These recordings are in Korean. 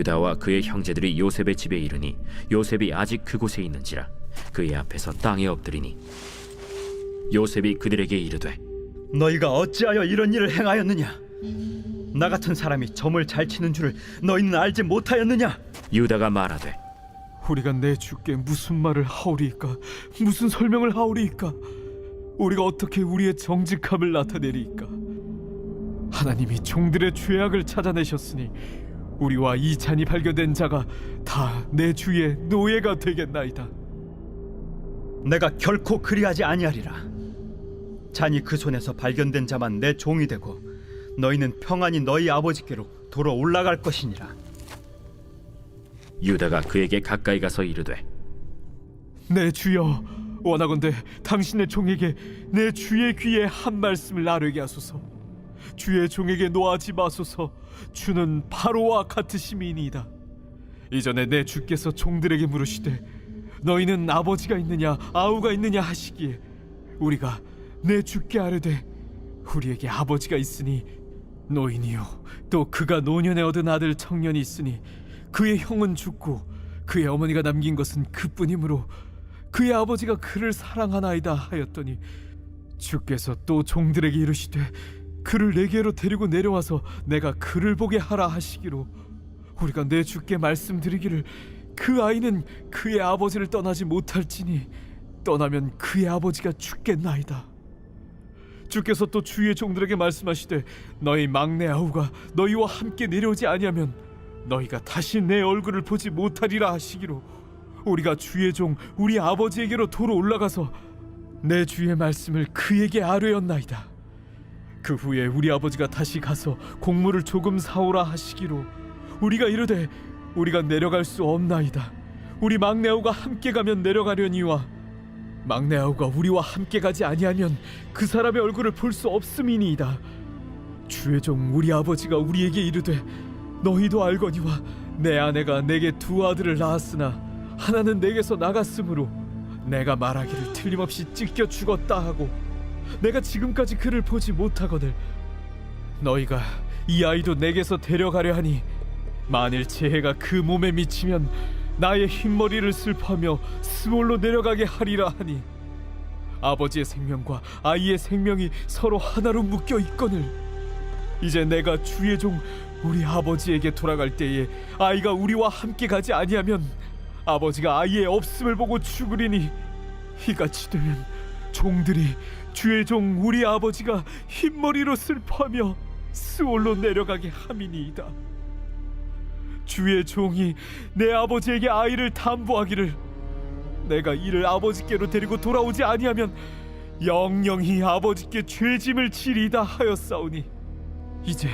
유다와 그의 형제들이 요셉의 집에 이르니 요셉이 아직 그곳에 있는지라 그의 앞에서 땅에 엎드리니 요셉이 그들에게 이르되 너희가 어찌하여 이런 일을 행하였느냐? 나 같은 사람이 점을 잘 치는 줄을 너희는 알지 못하였느냐? 유다가 말하되 우리가 내 주께 무슨 말을 하오리이까? 무슨 설명을 하오리이까? 우리가 어떻게 우리의 정직함을 나타내리이까? 하나님이 종들의 죄악을 찾아내셨으니 우리와 이 잔이 발견된 자가 다 내 주의 노예가 되겠나이다. 내가 결코 그리하지 아니하리라. 잔이 그 손에서 발견된 자만 내 종이 되고 너희는 평안히 너희 아버지께로 돌아 올라갈 것이니라. 유다가 그에게 가까이 가서 이르되 내 주여, 원하건대 당신의 종에게 내 주의 귀에 한 말씀을 아뢰게 하소서. 주의 종에게 노하지 마소서. 주는 바로와 같으심이니이다. 이전에 내 주께서 종들에게 물으시되 너희는 아버지가 있느냐 아우가 있느냐 하시기에 우리가 내 주께 아뢰되 우리에게 아버지가 있으니 노인이요 또 그가 노년에 얻은 아들 청년이 있으니 그의 형은 죽고 그의 어머니가 남긴 것은 그뿐이므로 그의 아버지가 그를 사랑하나이다 하였더니 주께서 또 종들에게 이르시되 그를 내게로 데리고 내려와서 내가 그를 보게 하라 하시기로 우리가 내 주께 말씀드리기를 그 아이는 그의 아버지를 떠나지 못할지니 떠나면 그의 아버지가 죽겠나이다. 주께서 또 주의 종들에게 말씀하시되 너희 막내 아우가 너희와 함께 내려오지 아니하면 너희가 다시 내 얼굴을 보지 못하리라 하시기로 우리가 주의 종 우리 아버지에게로 도로 올라가서 내 주의 말씀을 그에게 아뢰었나이다. 그 후에 우리 아버지가 다시 가서 곡물을 조금 사오라 하시기로 우리가 이르되 우리가 내려갈 수 없나이다. 우리 막내 아우가 함께 가면 내려가려니와 막내 아우가 우리와 함께 가지 아니하면 그 사람의 얼굴을 볼 수 없음이니이다. 주의 종 우리 아버지가 우리에게 이르되 너희도 알거니와 내 아내가 내게 두 아들을 낳았으나 하나는 내게서 나갔으므로 내가 말하기를 틀림없이 찢겨 죽었다 하고 내가 지금까지 그를 보지 못하거늘 너희가 이 아이도 내게서 데려가려 하니 만일 재해가 그 몸에 미치면 나의 흰머리를 슬퍼하며 스올로 내려가게 하리라 하니 아버지의 생명과 아이의 생명이 서로 하나로 묶여 있거늘 이제 내가 주의 종 우리 아버지에게 돌아갈 때에 아이가 우리와 함께 가지 아니하면 아버지가 아이의 없음을 보고 죽으리니 이같이 되면 종들이 주의 종 우리 아버지가 흰머리로 슬퍼하며 스올로 내려가게 함이니이다. 주의 종이 내 아버지에게 아이를 담보하기를 내가 이를 아버지께로 데리고 돌아오지 아니하면 영영히 아버지께 죄짐을 지리이다 하였사오니 이제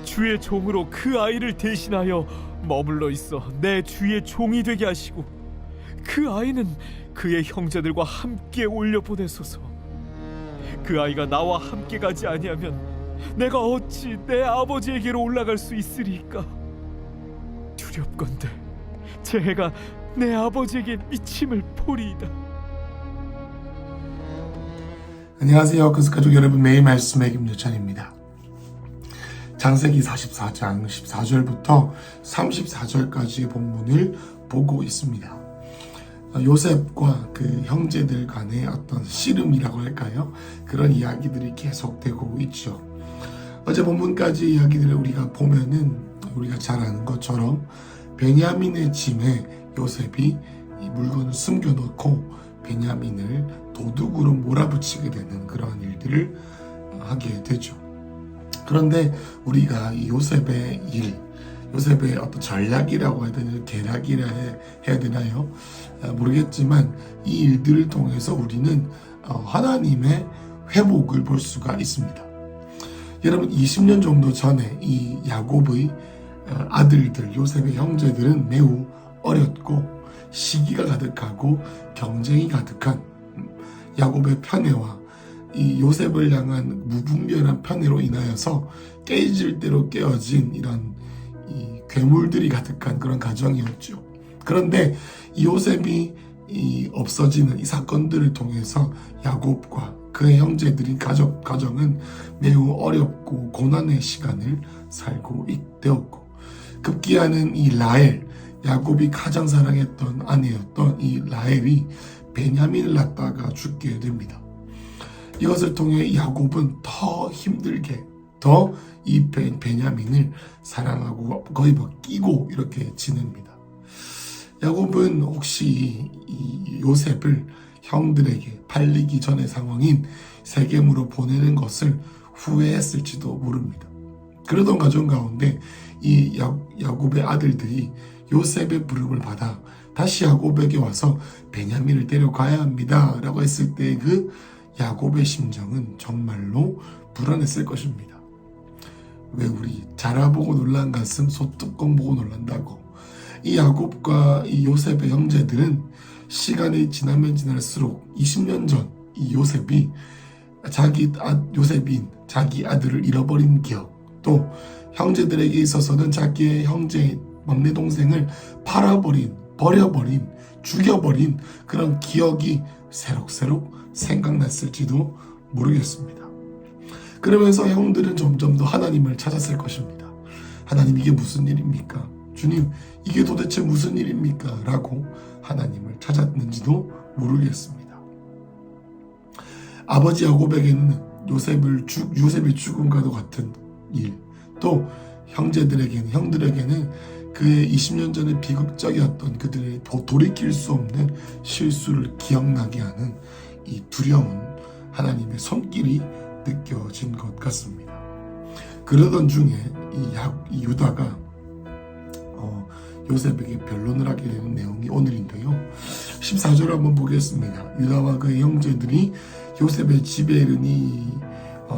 주의 종으로 그 아이를 대신하여 머물러 있어 내 주의 종이 되게 하시고 그 아이는 그의 형제들과 함께 올려보내소서. 그 아이가 나와 함께 가지 아니하면 내가 어찌 내 아버지에게로 올라갈 수 있으리까? 두렵건대 재해가 내 아버지에게 미침을 보리이다. 안녕하세요. 그스가족 여러분, 매일 말씀의 김유찬입니다. 창세기 44장 14절부터 34절까지의 본문을 보고 있습니다. 요셉과 그 형제들 간의 어떤 씨름이라고 할까요? 그런 이야기들이 계속되고 있죠. 어제 본문까지 이야기들을 우리가 보면은 우리가 잘 아는 것처럼 베냐민의 짐에 요셉이 이 물건을 숨겨놓고 베냐민을 도둑으로 몰아붙이게 되는 그런 일들을 하게 되죠. 그런데 우리가 이 요셉의 일, 요셉의 어떤 전략이라고 해야 되나요? 계략이라 해야 되나요? 모르겠지만 이 일들을 통해서 우리는 하나님의 회복을 볼 수가 있습니다. 여러분, 20년 정도 전에 이 야곱의 아들들, 요셉의 형제들은 매우 어렸고 시기가 가득하고 경쟁이 가득한 야곱의 편애와 이 요셉을 향한 무분별한 편애로 인하여서 깨질 대로 깨어진 이런 이 괴물들이 가득한 그런 가정이었죠. 그런데 이 요셉이 없어지는 이 사건들을 통해서 야곱과 그의 형제들인 가정은 매우 어렵고 고난의 시간을 살고 되었고, 급기야는 이 라헬, 야곱이 가장 사랑했던 아내였던 이 라헬이 베냐민을 낳다가 죽게 됩니다. 이것을 통해 야곱은 더 힘들게 더 이 베냐민을 사랑하고 거의 뭐 끼고 이렇게 지냅니다. 야곱은 혹시 이 요셉을 형들에게 팔리기 전의 상황인 세겜으로 보내는 것을 후회했을지도 모릅니다. 그러던 과정 가운데 이 야곱의 아들들이 요셉의 부름을 받아 다시 야곱에게 와서 베냐민을 데려가야 합니다 라고 했을 때 그 야곱의 심정은 정말로 불안했을 것입니다. 왜 우리 자라보고 놀란 가슴 소뚜껑 보고 놀란다고. 이 야곱과 이 요셉의 형제들은 시간이 지나면 지날수록 20년 전 이 요셉이 자기 아들을 잃어버린 기억, 또 형제들에게 있어서는 자기의 형제 막내 동생을 버려버린, 죽여버린 그런 기억이 새록새록 생각났을지도 모르겠습니다. 그러면서 형들은 점점 더 하나님을 찾았을 것입니다. 하나님, 이게 무슨 일입니까? 주님, 이게 도대체 무슨 일입니까? 라고 하나님을 찾았는지도 모르겠습니다. 아버지 야곱에게는 요셉의 죽음과도 같은 일, 또 형들에게는 그의 20년 전에 비극적이었던 그들의 돌이킬 수 없는 실수를 기억나게 하는 이 두려운 하나님의 손길이 느껴진 것 같습니다. 그러던 중에 이 유다가 요셉에게 변론을 하게 되는 내용이 오늘인데요. 14절 한번 보겠습니다. 유다와 그의 형제들이 요셉의 집에 이르니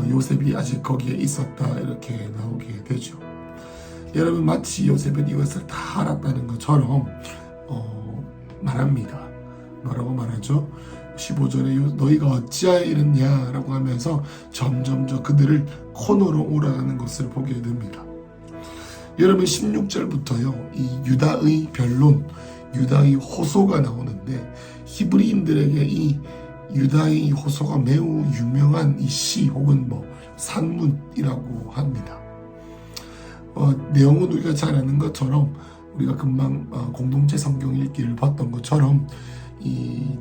요셉이 아직 거기에 있었다 이렇게 나오게 되죠. 여러분, 마치 요셉은 이것을 다 알았다는 것처럼 말합니다. 뭐라고 말하죠? 15절에 너희가 어찌하여 이랬냐 라고 하면서 점점 그들을 코너로 몰아가는 것을 보게 됩니다. 여러분, 16절부터요 이 유다의 변론, 유다의 호소가 나오는데 히브리인들에게 이 유다의 호소가 매우 유명한 이 시 혹은 산문이라고 합니다. 내용은 우리가 잘 아는 것처럼 우리가 금방 공동체 성경 읽기를 봤던 것처럼 이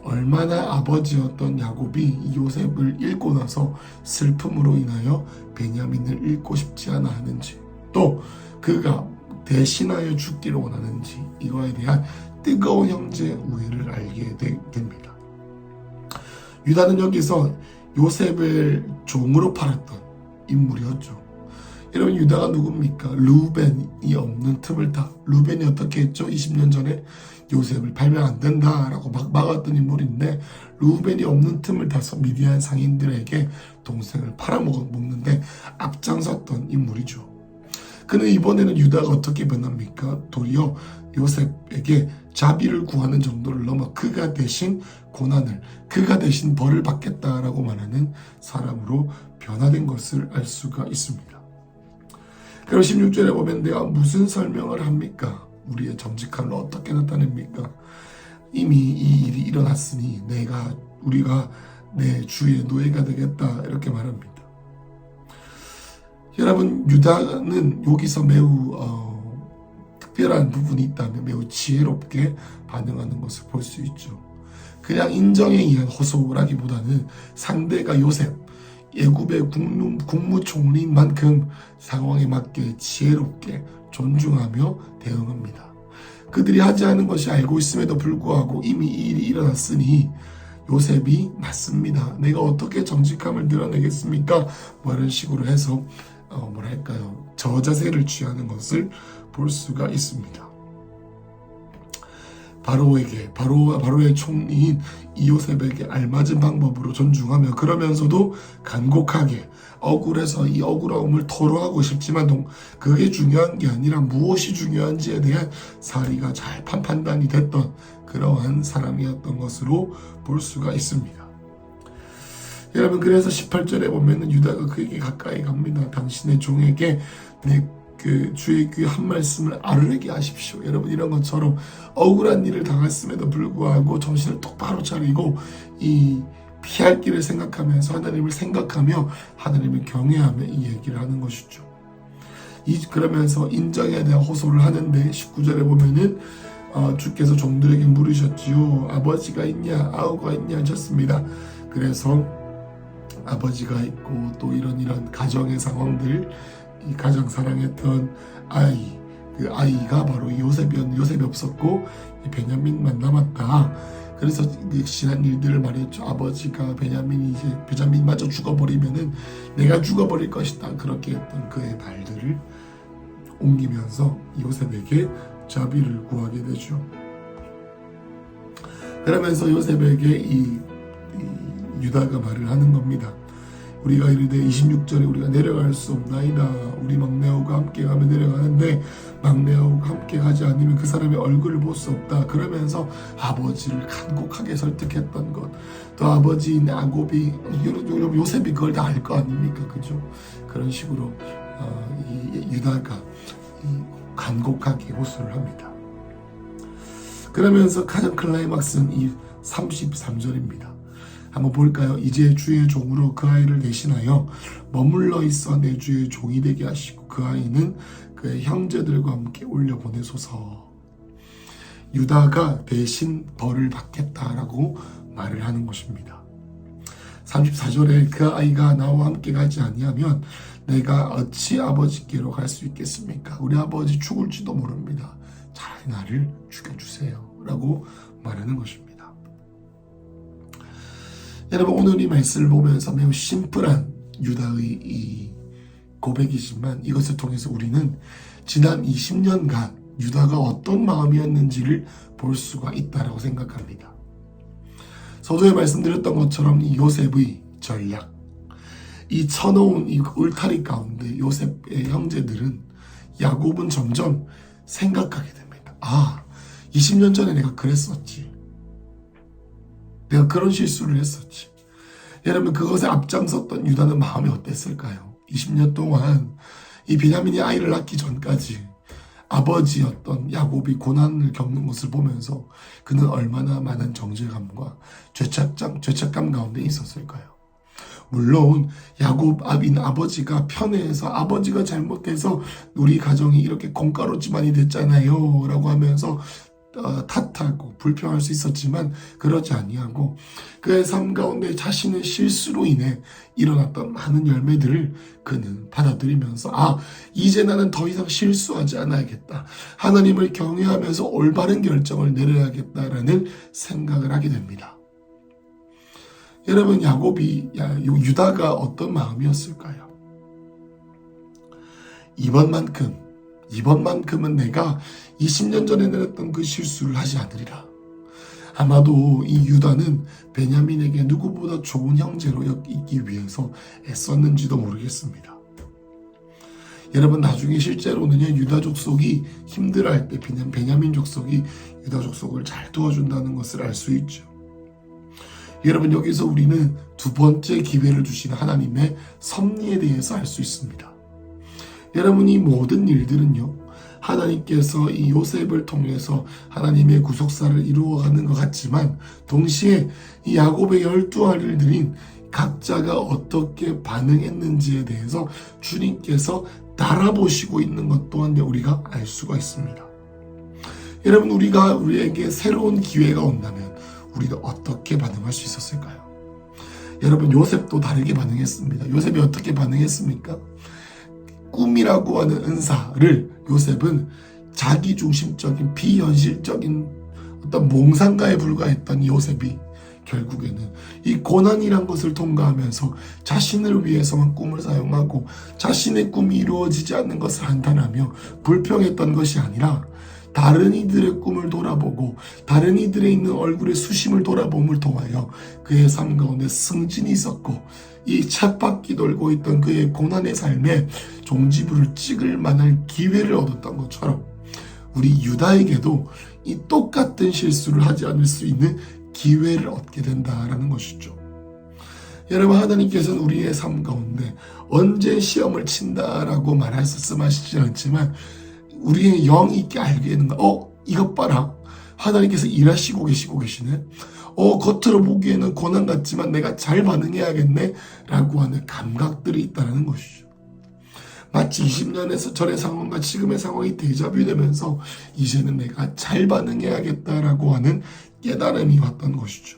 얼마나 아버지였던 야곱이 이 요셉을 잃고 나서 슬픔으로 인하여 베냐민을 잃고 싶지 않아 하는지, 또 그가 대신하여 죽기를 원하는지, 이거에 대한 뜨거운 형제 우애를 알게 됩니다. 유다는 여기서 요셉을 종으로 팔았던 인물이었죠. 여러분, 유다가 누굽니까? 루벤이 없는 틈을 타. 루벤이 어떻게 했죠? 20년 전에 요셉을 팔면 안 된다라고 막 막았던 인물인데, 루벤이 없는 틈을 타서 미디안 상인들에게 동생을 팔아먹는데 앞장섰던 인물이죠. 그는 이번에는 유다가 어떻게 변합니까? 도리어 요셉에게 자비를 구하는 정도를 넘어 그가 대신 고난을, 그가 대신 벌을 받겠다라고 말하는 사람으로 변화된 것을 알 수가 있습니다. 그럼 16절에 보면 내가 무슨 설명을 합니까? 우리의 정직함을 어떻게 나타냅니까? 이미 이 일이 일어났으니 우리가 내 주의 노예가 되겠다 이렇게 말합니다. 여러분, 유다는 여기서 매우 특별한 부분이 있다면 매우 지혜롭게 반응하는 것을 볼 수 있죠. 그냥 인정에 의한 호소라기보다는 상대가 요셉, 애굽의 국무총리인 만큼 상황에 맞게 지혜롭게 존중하며 대응합니다. 그들이 하지 않은 것이 알고 있음에도 불구하고 이미 이 일이 일어났으니 요셉이 맞습니다. 내가 어떻게 정직함을 드러내겠습니까? 이런 식으로 해서 저자세를 취하는 것을 볼 수가 있습니다. 바로의 총리인 이 요셉에게 알맞은 방법으로 존중하며, 그러면서도 간곡하게 억울해서 이 억울함을 토로하고 싶지만 그게 중요한 게 아니라 무엇이 중요한지에 대한 사리가 잘 판단이 됐던 그러한 사람이었던 것으로 볼 수가 있습니다. 여러분, 그래서 18절에 보면은 유다가 그에게 가까이 갑니다. 당신의 종에게 주의 귀 한 말씀을 아르게 하십시오. 여러분, 이런 것처럼 억울한 일을 당했음에도 불구하고 정신을 똑바로 차리고 이 피할 길을 생각하면서 하나님을 생각하며 하나님을 경외하며 이 얘기를 하는 것이죠. 그러면서 인정에 대한 호소를 하는데 19절에 보면은 주께서 종들에게 물으셨지요. 아버지가 있냐 아우가 있냐 하셨습니다. 그래서 아버지가 있고 또 이런 가정의 상황들, 이 가장 사랑했던 아이, 그 아이가 바로 요셉이었는데 요셉이 없었고 베냐민만 남았다. 그래서 지난 일들을 말했죠. 아버지가 베냐민마저 죽어버리면은 내가 죽어버릴 것이다. 그렇게 했던 그의 말들을 옮기면서 요셉에게 자비를 구하게 되죠. 그러면서 요셉에게 이 유다가 말을 하는 겁니다. 우리가 이르되 26절에 우리가 내려갈 수 없나이다. 우리 막내아우가 함께 가면 내려가는데 막내아우가 함께 가지 않으면 그 사람의 얼굴을 볼 수 없다. 그러면서 아버지를 간곡하게 설득했던 것. 또 아버지인 야곱이 요셉이 그걸 다 알 거 아닙니까? 그죠? 그런 식으로 이 유다가 간곡하게 호소를 합니다. 그러면서 가장 클라이막스는 이 33절입니다. 한번 볼까요? 이제 주의 종으로 그 아이를 대신하여 머물러 있어 내 주의 종이 되게 하시고 그 아이는 그의 형제들과 함께 올려보내소서. 유다가 대신 벌을 받겠다라고 말을 하는 것입니다. 34절에 그 아이가 나와 함께 가지 아니하면 내가 어찌 아버지께로 갈 수 있겠습니까? 우리 아버지 죽을지도 모릅니다. 차라리 나를 죽여주세요 라고 말하는 것입니다. 여러분, 오늘 이 말씀을 보면서 매우 심플한 유다의 이 고백이지만 이것을 통해서 우리는 지난 20년간 유다가 어떤 마음이었는지를 볼 수가 있다고 생각합니다. 서두에 말씀드렸던 것처럼 이 요셉의 전략, 이 쳐놓은 이 울타리 가운데 요셉의 형제들은 야곱은 점점 생각하게 됩니다. 20년 전에 내가 그랬었지. 내가 그런 실수를 했었지. 여러분, 그것에 앞장섰던 유다는 마음이 어땠을까요? 20년 동안 이 베냐민이 아이를 낳기 전까지 아버지였던 야곱이 고난을 겪는 것을 보면서 그는 얼마나 많은 정죄감과 죄책감 가운데 있었을까요? 물론 야곱 아버지가 편애해서 아버지가 잘못해서 우리 가정이 이렇게 콩가루 집안이 됐잖아요 라고 하면서 탓하고 불평할 수 있었지만 그러지 아니하고 그의 삶 가운데 자신의 실수로 인해 일어났던 많은 열매들을 그는 받아들이면서 이제 나는 더 이상 실수하지 않아야겠다. 하나님을 경외하면서 올바른 결정을 내려야겠다라는 생각을 하게 됩니다. 여러분, 유다가 어떤 마음이었을까요? 이번만큼은 내가 20년 전에 내렸던 그 실수를 하지 않으리라. 아마도 이 유다는 베냐민에게 누구보다 좋은 형제로 있기 위해서 애썼는지도 모르겠습니다. 여러분, 나중에 실제로는요, 유다 족속이 힘들어할 때 베냐민 족속이 유다 족속을 잘 도와준다는 것을 알 수 있죠. 여러분, 여기서 우리는 두 번째 기회를 주시는 하나님의 섭리에 대해서 알 수 있습니다. 여러분, 이 모든 일들은요, 하나님께서 이 요셉을 통해서 하나님의 구속사를 이루어가는 것 같지만 동시에 이 야곱의 12아들들인 각자가 어떻게 반응했는지에 대해서 주님께서 달아보시고 있는 것 또한 우리가 알 수가 있습니다. 여러분, 우리에게 새로운 기회가 온다면 우리가 어떻게 반응할 수 있었을까요? 여러분, 요셉도 다르게 반응했습니다. 요셉이 어떻게 반응했습니까? 꿈이라고 하는 은사를 요셉은 자기중심적인 비현실적인 어떤 몽상가에 불과했던 요셉이 결국에는 이 고난이란 것을 통과하면서 자신을 위해서만 꿈을 사용하고 자신의 꿈이 이루어지지 않는 것을 한탄하며 불평했던 것이 아니라 다른 이들의 꿈을 돌아보고 다른 이들의 있는 얼굴의 수심을 돌아봄을 통하여 그의 삶 가운데 승진이 있었고 이 쳇바퀴 돌고 있던 그의 고난의 삶에 종지부를 찍을 만한 기회를 얻었던 것처럼 우리 유다에게도 이 똑같은 실수를 하지 않을 수 있는 기회를 얻게 된다라는 것이죠. 여러분, 하나님께서는 우리의 삶 가운데 언제 시험을 친다라고 말씀하시지 않지만 우리의 영이 있게 알게 되는 거. 이것 봐라. 하나님께서 일하시고 계시네. 겉으로 보기에는 고난 같지만 내가 잘 반응해야겠네 라고 하는 감각들이 있다는 것이죠. 마치 20년에서 전의 상황과 지금의 상황이 데자뷰 되면서 이제는 내가 잘 반응해야겠다라고 하는 깨달음이 왔던 것이죠.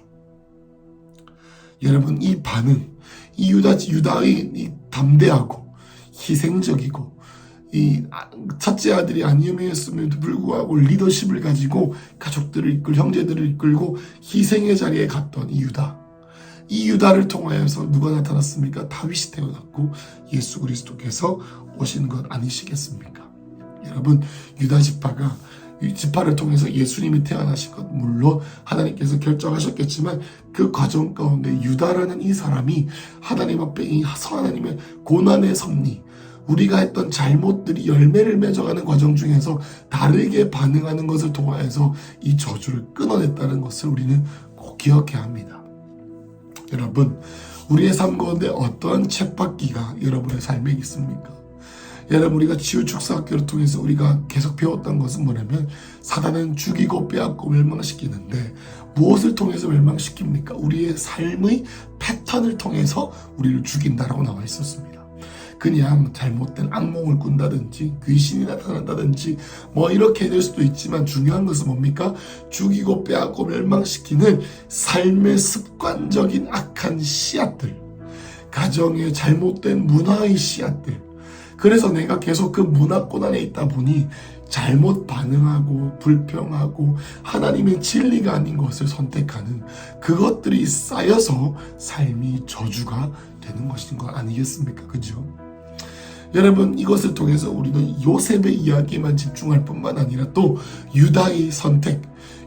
여러분, 이 반응, 이 유다의 이 담대하고 희생적이고 이 첫째 아들이 아니었음에도 불구하고 리더십을 가지고 가족들을 이끌고 형제들을 이끌고 희생의 자리에 갔던 이 유다를 통하여서 누가 나타났습니까? 다윗이 태어났고 예수 그리스도께서 오신 것 아니시겠습니까? 여러분, 유다 지파가 이 지파를 통해서 예수님이 태어나신 것 물론 하나님께서 결정하셨겠지만 그 과정 가운데 유다라는 이 사람이 하나님 앞에 이 하나님의 고난의 섭리, 우리가 했던 잘못들이 열매를 맺어가는 과정 중에서 다르게 반응하는 것을 통하여서 이 저주를 끊어냈다는 것을 우리는 꼭 기억해야 합니다. 여러분, 우리의 삶 가운데 어떠한 쳇바퀴가 여러분의 삶에 있습니까? 여러분, 우리가 치유축사학교를 통해서 우리가 계속 배웠던 것은 뭐냐면 사단은 죽이고 빼앗고 멸망시키는데 무엇을 통해서 멸망시킵니까? 우리의 삶의 패턴을 통해서 우리를 죽인다라고 나와 있었습니다. 그냥 잘못된 악몽을 꾼다든지 귀신이 나타난다든지 뭐 이렇게 될 수도 있지만 중요한 것은 뭡니까? 죽이고 빼앗고 멸망시키는 삶의 습관적인 악한 씨앗들, 가정의 잘못된 문화의 씨앗들. 그래서 내가 계속 그 문화권 안에 있다 보니 잘못 반응하고 불평하고 하나님의 진리가 아닌 것을 선택하는 그것들이 쌓여서 삶이 저주가 되는 것인 거 아니겠습니까? 그죠? 여러분, 이것을 통해서 우리는 요셉의 이야기에만 집중할 뿐만 아니라 또 유다의 선택,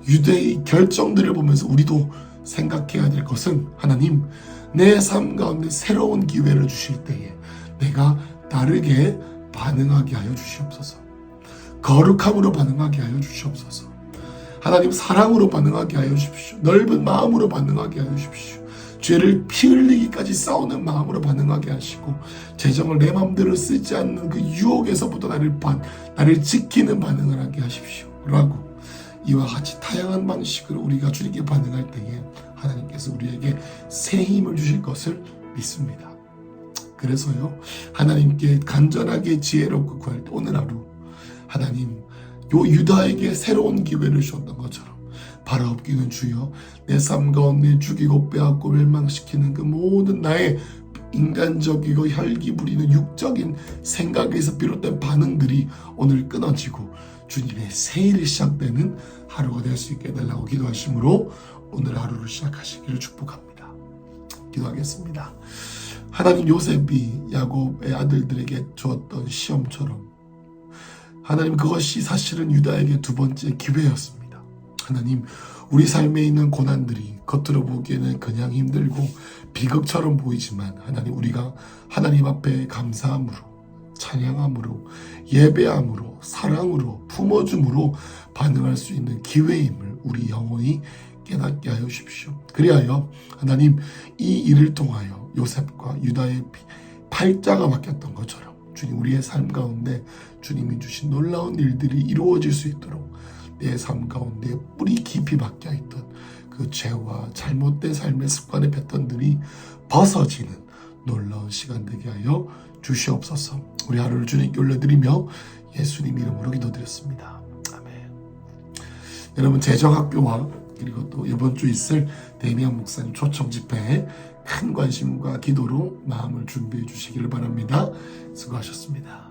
유다의 결정들을 보면서 우리도 생각해야 될 것은 하나님, 내 삶 가운데 새로운 기회를 주실 때에 내가 다르게 반응하게 하여 주시옵소서. 거룩함으로 반응하게 하여 주시옵소서. 하나님, 사랑으로 반응하게 하여 주십시오. 넓은 마음으로 반응하게 하여 주십시오. 죄를 피 흘리기까지 싸우는 마음으로 반응하게 하시고 재정을 내 마음대로 쓰지 않는 그 유혹에서부터 나를 지키는 반응을 하게 하십시오 라고 이와 같이 다양한 방식으로 우리가 주님께 반응할 때에 하나님께서 우리에게 새 힘을 주실 것을 믿습니다. 그래서요, 하나님께 간절하게 지혜롭고 구할 때 오늘 하루 하나님, 요 유다에게 새로운 기회를 주셨던 것처럼 바라옵기는 주여, 내 삶 가운데 죽이고 빼앗고 멸망시키는 그 모든 나의 인간적이고 혈기 부리는 육적인 생각에서 비롯된 반응들이 오늘 끊어지고 주님의 새 일이 시작되는 하루가 될 수 있게 해달라고 기도하심으로 오늘 하루를 시작하시기를 축복합니다. 기도하겠습니다. 하나님, 요셉이 야곱의 아들들에게 주었던 시험처럼 하나님, 그것이 사실은 유다에게 두 번째 기회였습니다. 하나님, 우리 삶에 있는 고난들이 겉으로 보기에는 그냥 힘들고 비극처럼 보이지만 하나님, 우리가 하나님 앞에 감사함으로, 찬양함으로, 예배함으로, 사랑으로, 품어줌으로 반응할 수 있는 기회임을 우리 영혼이 깨닫게 하여 주십시오. 그리하여 하나님, 이 일을 통하여 요셉과 유다의 팔자가 바뀌었던 것처럼 주님, 우리의 삶 가운데 주님이 주신 놀라운 일들이 이루어질 수 있도록 내 삶 가운데 뿌리 깊이 박혀있던 그 죄와 잘못된 삶의 습관의 패턴들이 벗어지는 놀라운 시간 되게 하여 주시옵소서. 우리 하루를 주님께 올려드리며 예수님 이름으로 기도드렸습니다. 아멘. 여러분, 재정학교와 그리고 또 이번 주 있을 데미안 목사님 초청 집회에 큰 관심과 기도로 마음을 준비해 주시기를 바랍니다. 수고하셨습니다.